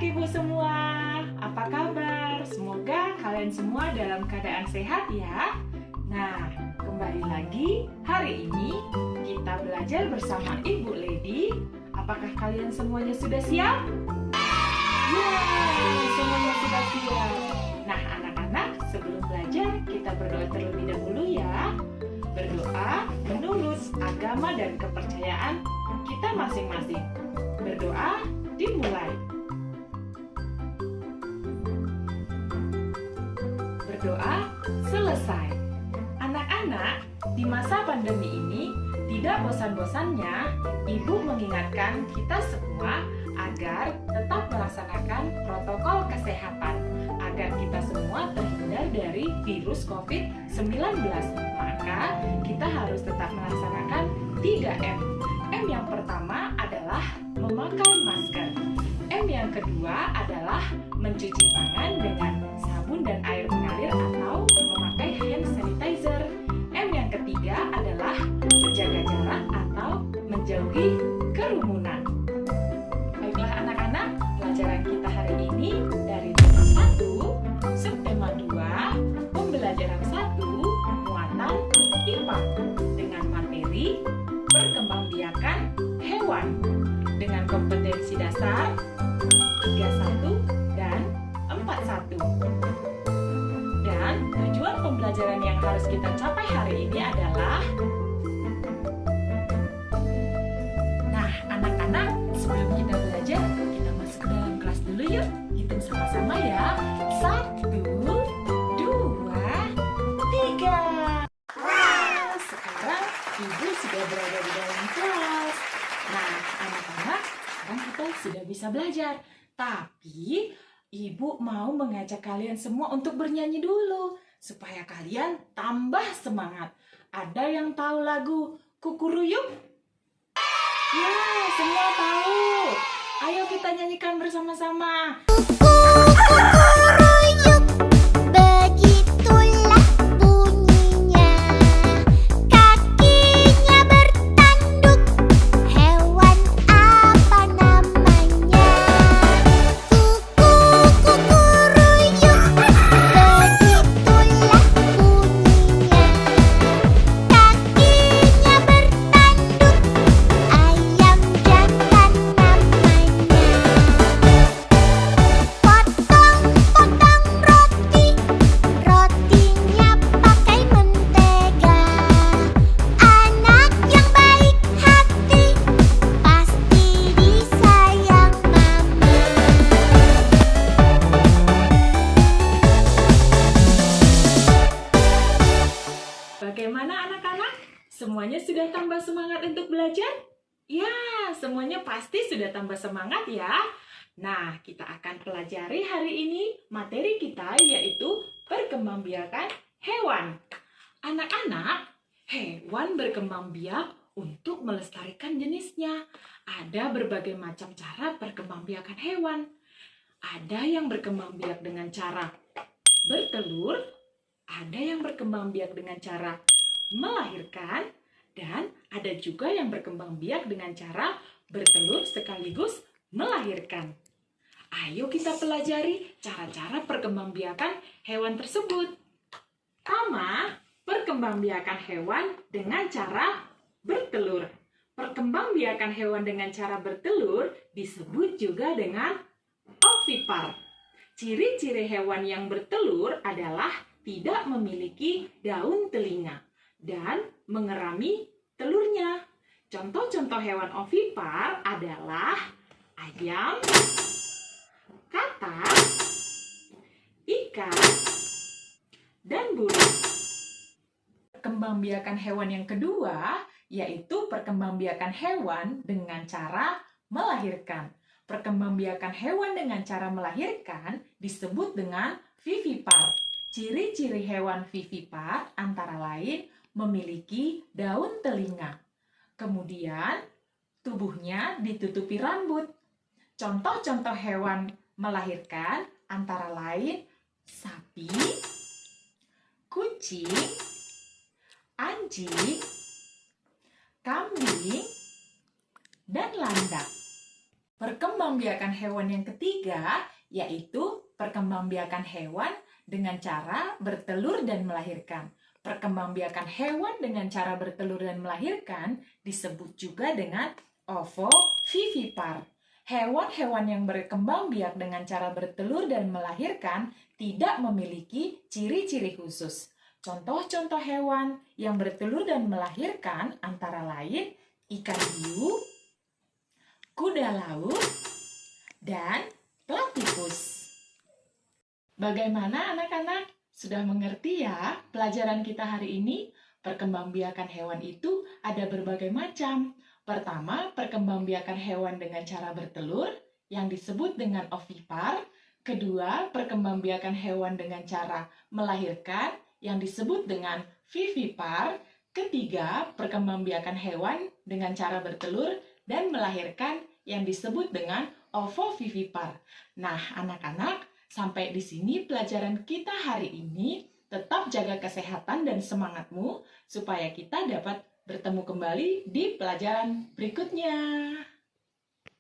anak ibu semua, apa kabar? Semoga kalian semua dalam keadaan sehat ya. Nah, kembali lagi hari ini kita belajar bersama Ibu Lady. Apakah kalian semuanya sudah siap? Ya, semuanya sudah siap. Nah, anak-anak, sebelum belajar kita berdoa terlebih dahulu ya. Berdoa menurut agama dan kepercayaan kita masing-masing. Berdoa dimulai. Berdoa selesai. Anak-anak, di masa pandemi ini tidak bosan-bosannya Ibu mengingatkan kita semua agar tetap melaksanakan protokol kesehatan agar kita semua terhindar dari virus COVID-19. Maka kita harus tetap melaksanakan 3M. M yang pertama adalah memakai masker. M yang kedua adalah mencuci tangan dengan sabun dan air mengalir atau memakai hand sanitizer. M yang ketiga adalah menjaga jarak atau menjauhi kerumunan. Baiklah anak-anak, pelajaran kita hari ini dari tema 1, subtema 2, pembelajaran 1, muatan IPA dengan materi perkembangbiakan hewan dengan kompetensi dasar 31 dan 41. Dan tujuan pembelajaran yang harus kita capai hari ini adalah anak-anak, sebelum kita belajar, kita masuk ke dalam kelas dulu yuk. Hitung sama-sama ya. 1, 2, 3. Wah, sekarang Ibu sudah berada di dalam kelas. Nah, anak-anak, sekarang kita sudah bisa belajar. Tapi, Ibu mau mengajak kalian semua untuk bernyanyi dulu, supaya kalian tambah semangat. Ada yang tahu lagu Kukuruyuk? Ya, semua tahu. Ayo kita nyanyikan bersama-sama. Kukuruyuk, begitulah bunyinya. Kakinya bertanduk, hewan apa namanya? Kukuruyuk, begitulah bunyinya. Kakinya bertanduk, ayam jantan namanya. Potong-potong roti, rotinya pakai mentega. Anak yang baik hati, pasti disayang mama. Bagaimana anak-anak? Semuanya sudah tambah semangat untuk belajar? Ya, semuanya pasti sudah tambah semangat ya. Nah, kita akan pelajari hari ini materi kita yaitu perkembangbiakan hewan. Anak-anak, hewan berkembang biak untuk melestarikan jenisnya. Ada berbagai macam cara perkembangbiakan hewan. Ada yang berkembang biak dengan cara bertelur, ada yang berkembang biak dengan cara melahirkan, dan ada juga yang berkembang biak dengan cara bertelur sekaligus melahirkan. Ayo kita pelajari cara-cara perkembangbiakan hewan tersebut. Pertama, perkembangbiakan hewan dengan cara bertelur. Perkembangbiakan hewan dengan cara bertelur disebut juga dengan ovipar. Ciri-ciri hewan yang bertelur adalah tidak memiliki daun telinga dan mengerami telurnya. Contoh-contoh hewan ovipar adalah ayam, katak, ikan, dan burung. Perkembangbiakan hewan yang kedua yaitu perkembangbiakan hewan dengan cara melahirkan. Perkembangbiakan hewan dengan cara melahirkan disebut dengan vivipar. Ciri-ciri hewan vivipar antara lain memiliki daun telinga. Kemudian tubuhnya ditutupi rambut. Contoh-contoh hewan melahirkan antara lain sapi, kucing, anjing, kambing, dan landak. Perkembang perkembangbiakan hewan yang ketiga, yaitu perkembangbiakan hewan dengan cara bertelur dan melahirkan. Perkembangbiakan hewan dengan cara bertelur dan melahirkan disebut juga dengan ovovivipar. Hewan-hewan yang berkembang biak dengan cara bertelur dan melahirkan tidak memiliki ciri-ciri khusus. Contoh-contoh hewan yang bertelur dan melahirkan antara lain ikan hiu, kuda laut, dan platypus. Bagaimana anak-anak? Sudah mengerti ya pelajaran kita hari ini? Perkembangbiakan hewan itu ada berbagai macam. Pertama, perkembangbiakan hewan dengan cara bertelur yang disebut dengan ovipar. Kedua, perkembangbiakan hewan dengan cara melahirkan yang disebut dengan vivipar. Ketiga, perkembangbiakan hewan dengan cara bertelur dan melahirkan yang disebut dengan ovovivipar. Nah, anak-anak, sampai di sini pelajaran kita hari ini. Tetap jaga kesehatan dan semangatmu supaya kita dapat bertemu kembali di pelajaran berikutnya.